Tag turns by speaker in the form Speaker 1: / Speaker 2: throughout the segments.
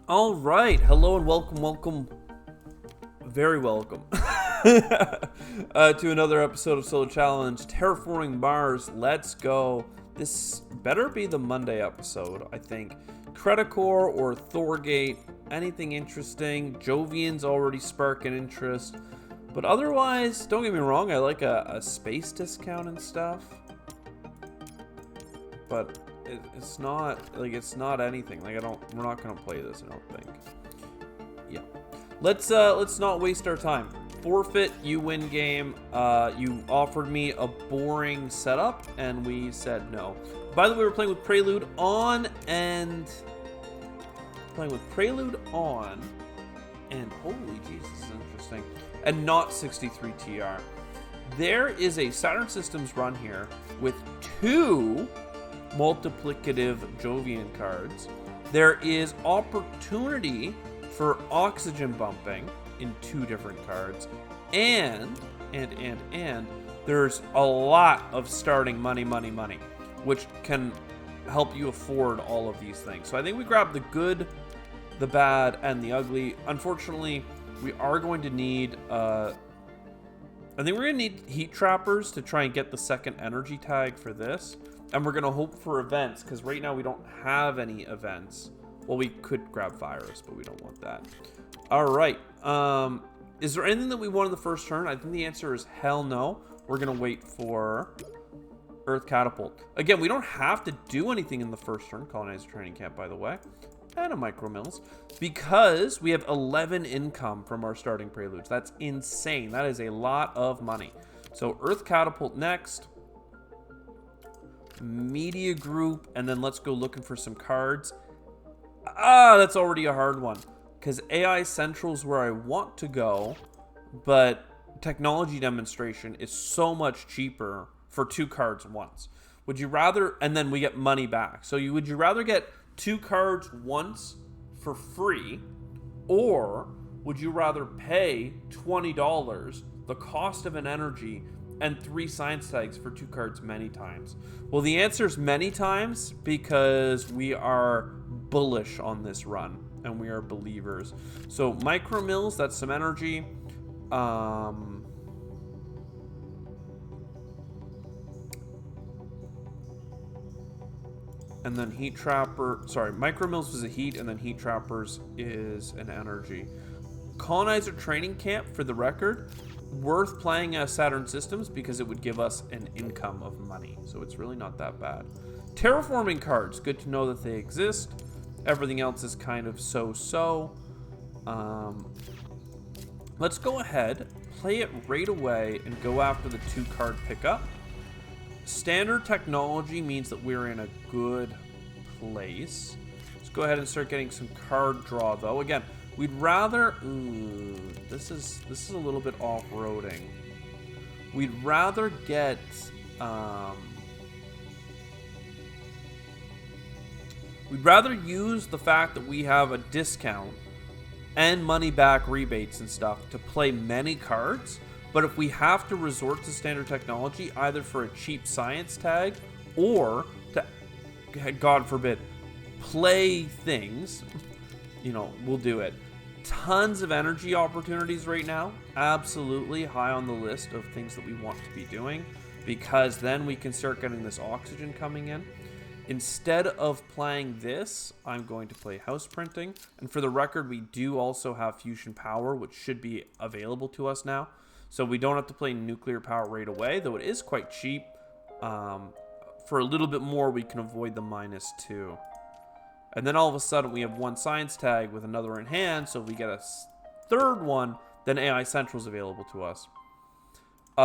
Speaker 1: All right, hello and welcome, very welcome to another episode of Solo Challenge, Terraforming Mars. Let's go. This better be the Monday episode, I think. Credicore or Thorgate, anything interesting. Jovian's already sparking interest, but otherwise, don't get me wrong, I like a space discount and stuff, but it's not anything. We're not gonna play this, I don't think. Yeah. Let's not waste our time. Forfeit, you win game. You offered me a boring setup, and we said no. By the way, we're playing with Prelude on, and holy Jesus, this is interesting. And not 63 TR. There is a Saturn Systems run here with two multiplicative Jovian cards. There is opportunity for oxygen bumping in two different cards, and there's a lot of starting money, which can help you afford all of these things. So I think we grab the good, the bad, and the ugly. Unfortunately, we are going to need I think we're gonna need heat trappers to try and get the second energy tag for this. And we're going to hope for events, because right now we don't have any events. Well, we could grab virus, but we don't want that. All right. Is there anything that we want in the first turn? I think the answer is hell no. We're going to wait for Earth Catapult. Again, we don't have to do anything in the first turn. Colonizer Training Camp, by the way. And a Micro Mills. Because we have 11 income from our starting Preludes. That's insane. That is a lot of money. So Earth Catapult next. Media group, and then let's go looking for some cards. That's already a hard one, because AI Central is where I want to go, but technology demonstration is so much cheaper for two cards once. Would you rather, and then we get money back. So would you rather get two cards once for free, or would you rather pay $20, the cost of an energy, and 3 science tags for 2 cards many times? Well, the answer is many times, because we are bullish on this run, and we are believers. So Micro Mills, that's some energy. And then Heat Trapper, sorry, Micro Mills is a heat, and then Heat Trappers is an energy. Colonizer Training Camp, for the record, worth playing as Saturn Systems, because it would give us an income of money. So it's really not that bad. Terraforming cards, good to know that they exist. Everything else is kind of so-so. Let's go ahead, play it right away, and go after the 2-card pickup. Standard technology means that we're in a good place. Let's go ahead and start getting some card draw, though. Again, we'd rather... This is a little bit off-roading. We'd rather get... we'd rather use the fact that we have a discount and money back rebates and stuff to play many cards. But if we have to resort to standard technology, either for a cheap science tag or to, God forbid, play things, we'll do it. Tons of energy opportunities right now. Absolutely high on the list of things that we want to be doing, because then we can start getting this oxygen coming in. Instead of playing this, I'm going to play house printing. And for the record, we do also have fusion power, which should be available to us now. So we don't have to play nuclear power right away, though it is quite cheap. For a little bit more, we can avoid the -2. And then all of a sudden, we have 1 science tag with another in hand. So if we get a third one, then AI Central is available to us.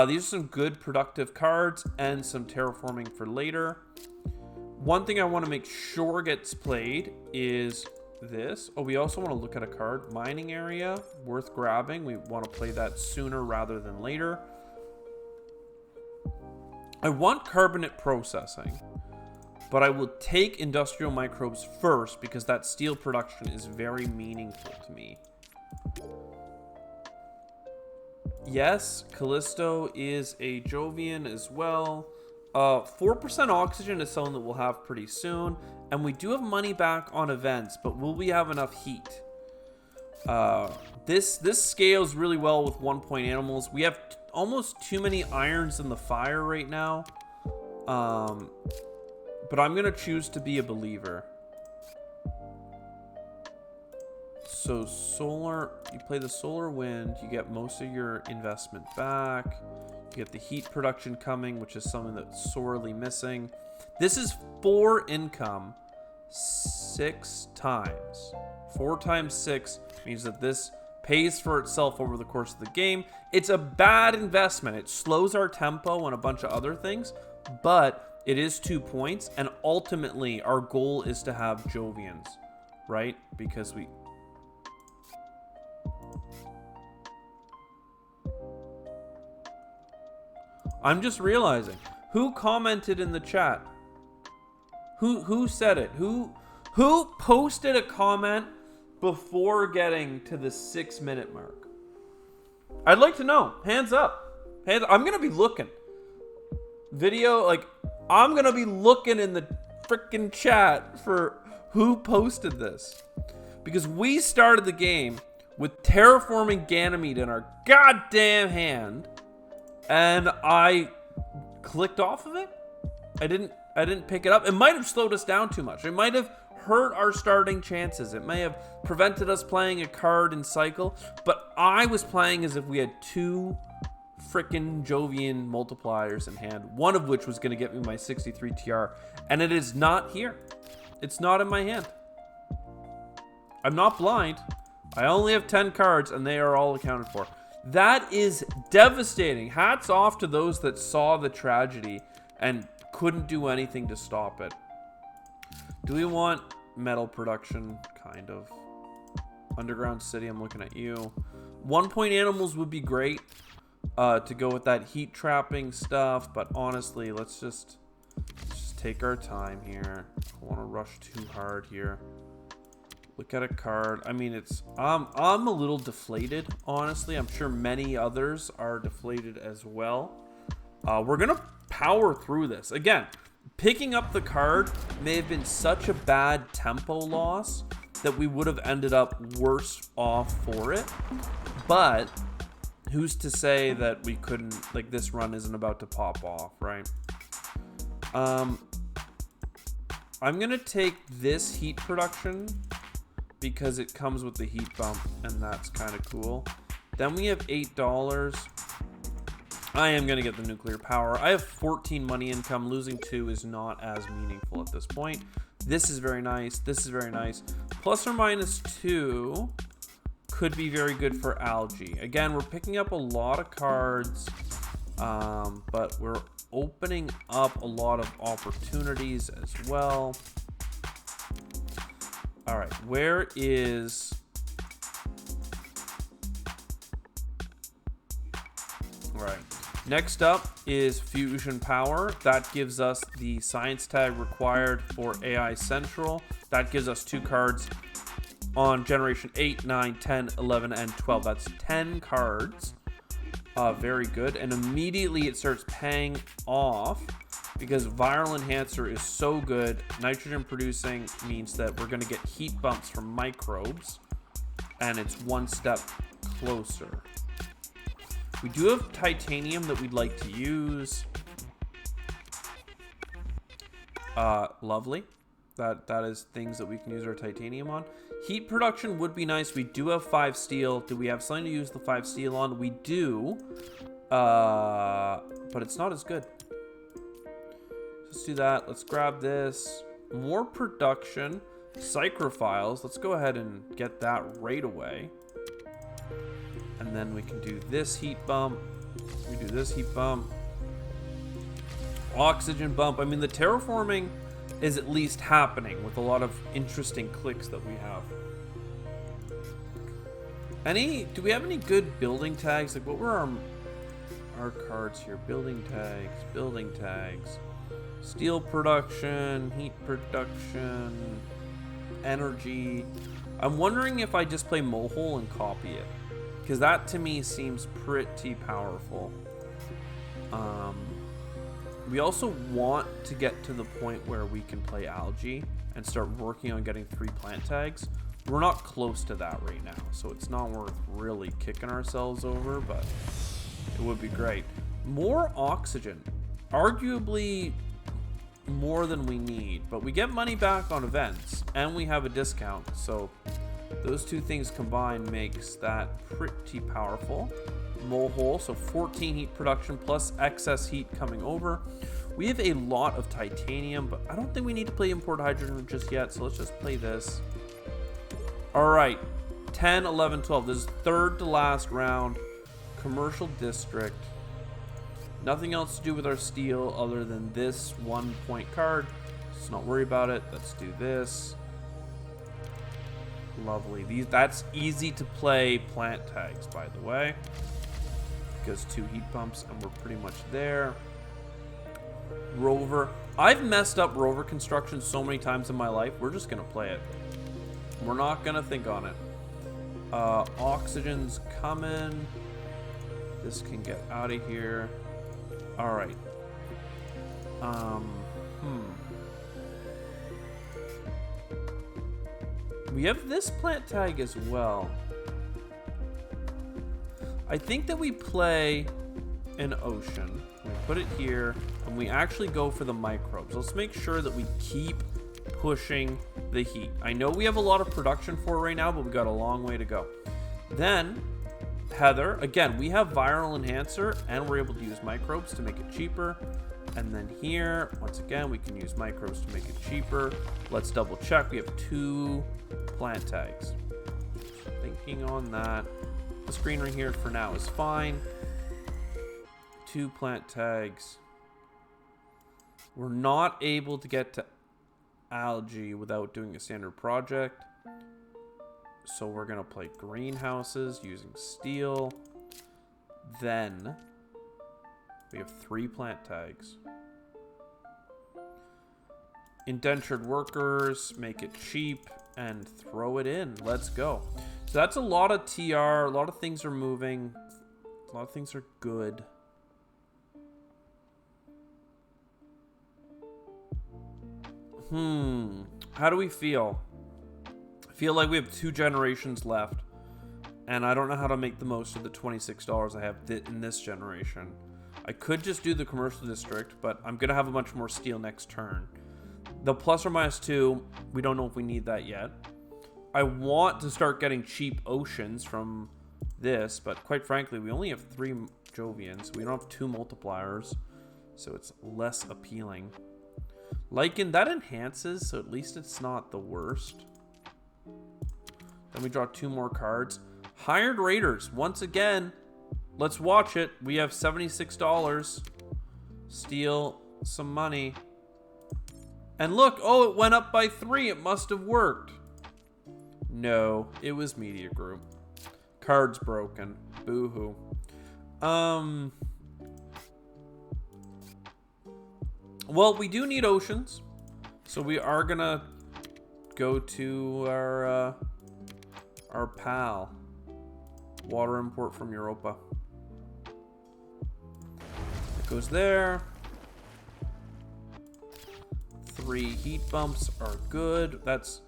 Speaker 1: These are some good productive cards and some terraforming for later. One thing I want to make sure gets played is this. Oh, we also want to look at a card. Mining area, worth grabbing. We want to play that sooner rather than later. I want carbonate processing, but I will take industrial microbes first, because that steel production is very meaningful to me. Yes, Callisto is a Jovian as well. 4% oxygen is something that we'll have pretty soon. And we do have money back on events, but will we have enough heat? This scales really well with 1-point animals. We have almost too many irons in the fire right now. But I'm going to choose to be a believer. So solar, you play the solar wind, you get most of your investment back. You get the heat production coming, which is something that's sorely missing. This is 4 income 6 times. 4 times 6 means that this pays for itself over the course of the game. It's a bad investment. It slows our tempo and a bunch of other things, but it is 2 points, and ultimately our goal is to have Jovians, right? Because we... I'm just realizing, who commented in the chat? Who said it? Who posted a comment before getting to the 6-minute mark? I'd like to know. Hands up. I'm gonna be looking. Video, like, I'm gonna be looking in the freaking chat for who posted this, because we started the game with Terraforming Ganymede in our goddamn hand, and I clicked off of it. I didn't pick it up. It might have slowed us down too much. It might have hurt our starting chances. It may have prevented us playing a card in cycle, but I was playing as if we had 2 freaking Jovian multipliers in hand, one of which was going to get me my 63 TR, and it is not here. It's not in my hand. I'm not blind. I only have 10 cards, and they are all accounted for. That is devastating. Hats off to those that saw the tragedy and couldn't do anything to stop it. Do we want metal production? Kind of. Underground City, I'm looking at you. 1-point animals would be great to go with that heat trapping stuff, but honestly, let's just take our time here. I don't want to rush too hard here. Look at a card. I mean, it's I'm a little deflated, honestly. I'm sure many others are deflated as well. We're gonna power through this. Again, picking up the card may have been such a bad tempo loss that we would have ended up worse off for it. But who's to say that we couldn't, like, this run isn't about to pop off, right? I'm gonna take this heat production because it comes with the heat bump, and that's kind of cool. Then we have $8. I am going to get the nuclear power. I have 14 money income. Losing 2 is not as meaningful at this point. This is very nice. This is very nice. Plus or minus 2 could be very good for algae. Again, we're picking up a lot of cards, but we're opening up a lot of opportunities as well. All right, where is... All right, next up is fusion power. That gives us the science tag required for AI Central. That gives us 2 cards on generation 8, 9, 10, 11, and 12. That's 10 cards. Very good. And immediately it starts paying off, because viral enhancer is so good. Nitrogen producing means that we're going to get heat bumps from microbes, and it's 1 step closer. We do have titanium that we'd like to use. Lovely. That is things that we can use our titanium on. Heat production would be nice. We do have 5 steel. Do we have something to use the 5 steel on? We do, but it's not as good. Let's do that. Let's grab this. More production. Psychrophiles. Let's go ahead and get that right away. And then we can do this heat bump. We do this heat bump. Oxygen bump. I mean, the terraforming is at least happening with a lot of interesting clicks that we have. Do we have any good building tags? Like, what were our cards here? Building tags. Steel production, heat production, energy. I'm wondering if I just play Mohole and copy it, because that to me seems pretty powerful. We also want to get to the point where we can play algae and start working on getting 3 plant tags. We're not close to that right now, so it's not worth really kicking ourselves over, but it would be great. More oxygen. Arguably more than we need, but we get money back on events, and we have a discount, so those two things combined makes that pretty powerful. Mole hole, so 14 heat production plus excess heat coming over. We have a lot of titanium, but I don't think we need to play import hydrogen just yet, so let's just play this. All right, 10, 11, 12. This is third to last round. Commercial district. Nothing else to do with our steel other than this 1 point card. Let's not worry about it. Let's do this. Lovely. That's easy to play plant tags, by the way. Because 2 heat pumps and we're pretty much there. Rover. I've messed up rover construction so many times in my life. We're just going to play it. We're not going to think on it. Oxygen's coming. This can get out of here. All right. We have this plant tag as well. I think that we play an ocean. We put it here, and we actually go for the microbes. Let's make sure that we keep pushing the heat. I know we have a lot of production for it right now, but we got a long way to go. Then, Heather, again, we have viral enhancer, and we're able to use microbes to make it cheaper. And then here, once again, we can use microbes to make it cheaper. Let's double check. We have 2 plant tags. Thinking on that. The screen right here for now is fine. 2 plant tags. We're not able to get to algae without doing a standard project. So we're going to play greenhouses using steel. Then we have 3 plant tags. Indentured workers, make it cheap, and throw it in. Let's go. So that's a lot of TR. A lot of things are moving. A lot of things are good. How do we feel? I feel like we have 2 generations left, and I don't know how to make the most of the $26 I have in this generation. I could just do the commercial district, but I'm going to have a bunch more steel next turn. The plus or minus 2, we don't know if we need that yet. I want to start getting cheap oceans from this, but quite frankly, we only have 3 Jovians. We don't have 2 multipliers, so it's less appealing. Lichen, that enhances, so at least it's not the worst. Then we draw 2 more cards. Hired Raiders, once again, let's watch it. We have $76. Steal some money. And look, oh, it went up by 3. It must have worked. No, it was Media Group. Cards broken. Boo-hoo. Well, we do need oceans. So we are going to go to our pal. Water import from Europa. It goes there. 3 heat bumps are good. That's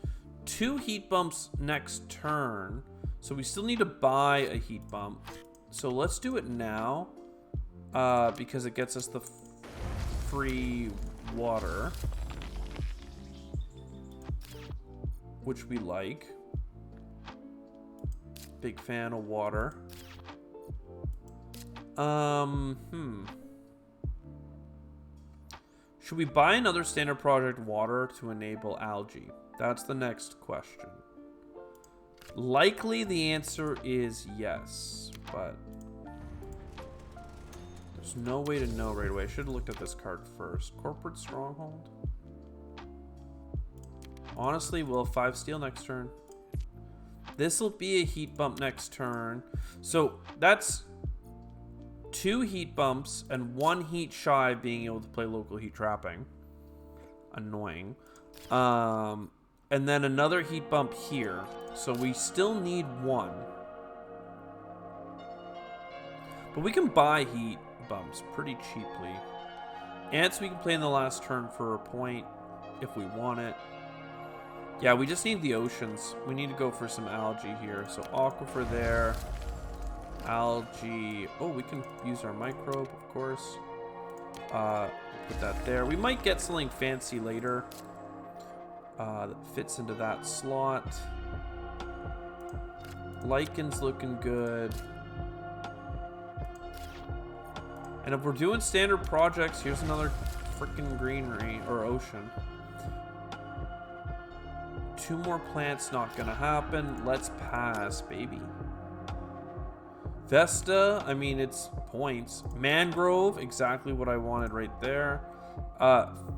Speaker 1: 2 heat bumps next turn. So we still need to buy a heat bump. So let's do it now. Because it gets us the free water. Which we like. Big fan of water. Should we buy another standard project water to enable algae? That's the next question. Likely the answer is yes, but there's no way to know right away. I should have looked at this card first. Corporate Stronghold. Honestly, we'll have 5 steel next turn. This will be a heat bump next turn. So that's 2 heat bumps and 1 heat shy of being able to play local heat trapping. Annoying. And then another heat bump here. So we still need 1. But we can buy heat bumps pretty cheaply. Ants we can play in the last turn for a point if we want it. Yeah, we just need the oceans. We need to go for some algae here. So aquifer there. Algae. Oh, we can use our microbe, of course. Put that there. We might get something fancy later that fits into that slot. Lichen's looking good. And if we're doing standard projects, here's another freaking greenery or ocean. 2 more plants, not gonna happen. Let's pass, baby. Vesta, I mean, it's points. Mangrove, exactly what I wanted right there.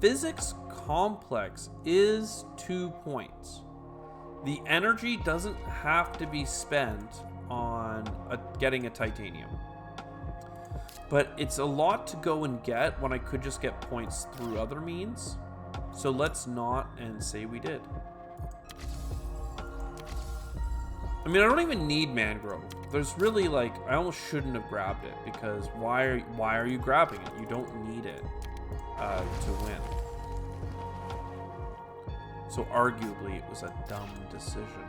Speaker 1: Physics complex is 2 points. The energy doesn't have to be spent on getting a titanium. But it's a lot to go and get when I could just get points through other means. So let's not and say we did. I mean, I don't even need mangrove. There's really like, I almost shouldn't have grabbed it because why are you grabbing it? You don't need it to win. So arguably it was a dumb decision.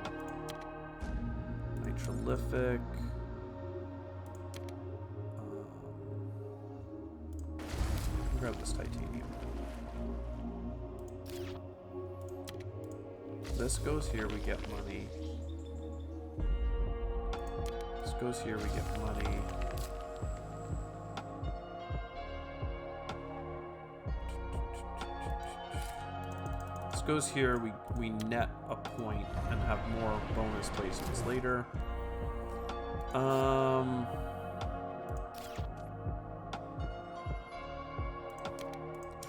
Speaker 1: Nitrolific. Grab this titanium. This goes here, we get money. This goes here, we get money. This goes here, we net a point and have more bonus placements later.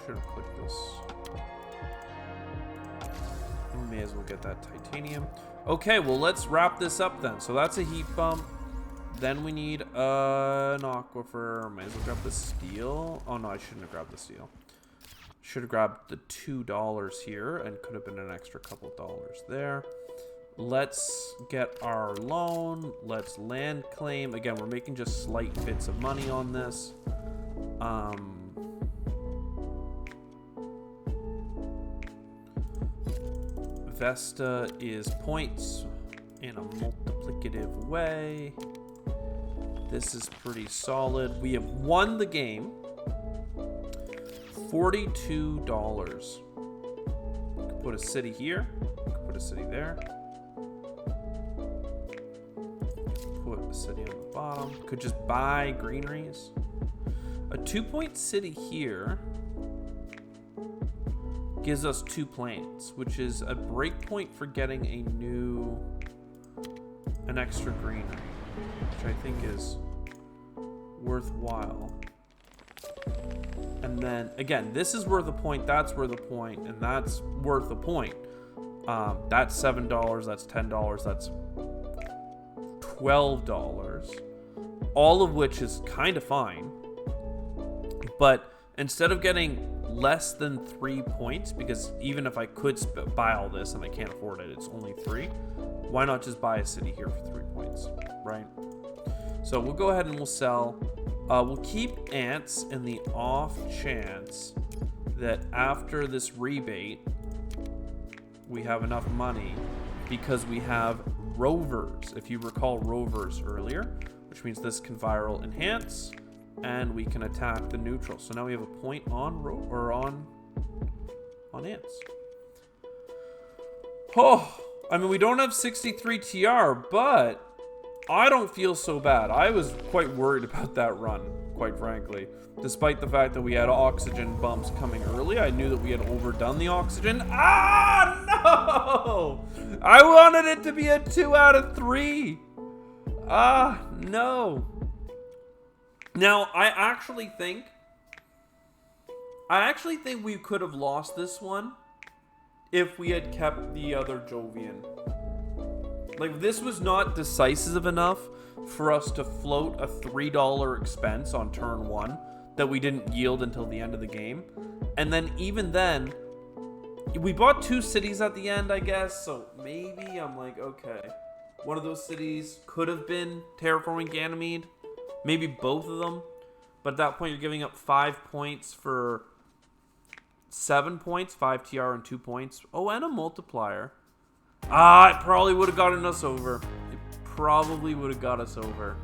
Speaker 1: Should have clicked this. We may as well get that titanium. Okay, well, let's wrap this up then. So that's a heat bump. Then we need an aquifer. May as well grab the steel. Oh no, I shouldn't have grabbed the steel. Should have grabbed the $2 here and could have been an extra couple dollars there. Let's get our loan. Let's land claim. Again, we're making just slight bits of money on this. Vesta is points in a multiplicative way. This is pretty solid. We have won the game. $42. We could put a city here. We could put a city there. Put a city on the bottom. Could just buy greeneries. A 2-point city here gives us 2 planes, which is a breakpoint for getting an extra greenery, which I think is worthwhile. And then again, this is worth a point, that's worth a point, and that's worth a point. That's $7, that's $10, that's $12, all of which is kind of fine. But instead of getting less than 3 points, because even if I could buy all this and I can't afford it, it's only 3. Why not just buy a city here for 3 points, right? So we'll go ahead and we'll sell. We'll keep ants in the off chance that after this rebate, we have enough money because we have rovers. If you recall rovers earlier, which means this can viral enhance. And we can attack the neutral. So now we have a point on ants. Oh, I mean, we don't have 63 TR, but I don't feel so bad. I was quite worried about that run, quite frankly. Despite the fact that we had oxygen bumps coming early, I knew that we had overdone the oxygen. Ah, no! I wanted it to be a 2 out of 3. Ah, no. Now, I actually think we could have lost this one if we had kept the other Jovian. Like, this was not decisive enough for us to float a $3 expense on turn 1 that we didn't yield until the end of the game. And then even then, we bought 2 cities at the end, I guess, so maybe I'm like, okay. One of those cities could have been Terraforming Ganymede. Maybe both of them. But at that point, you're giving up 5 points for 7 points. 5 TR and 2 points. Oh, and a multiplier. Ah, it probably would have gotten us over. It probably would have got us over.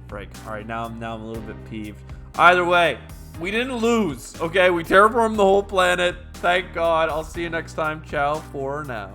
Speaker 1: Break. All right, now I'm a little bit peeved. Either way, we didn't lose. Okay, we terraformed the whole planet. Thank God. I'll see you next time. Ciao for now.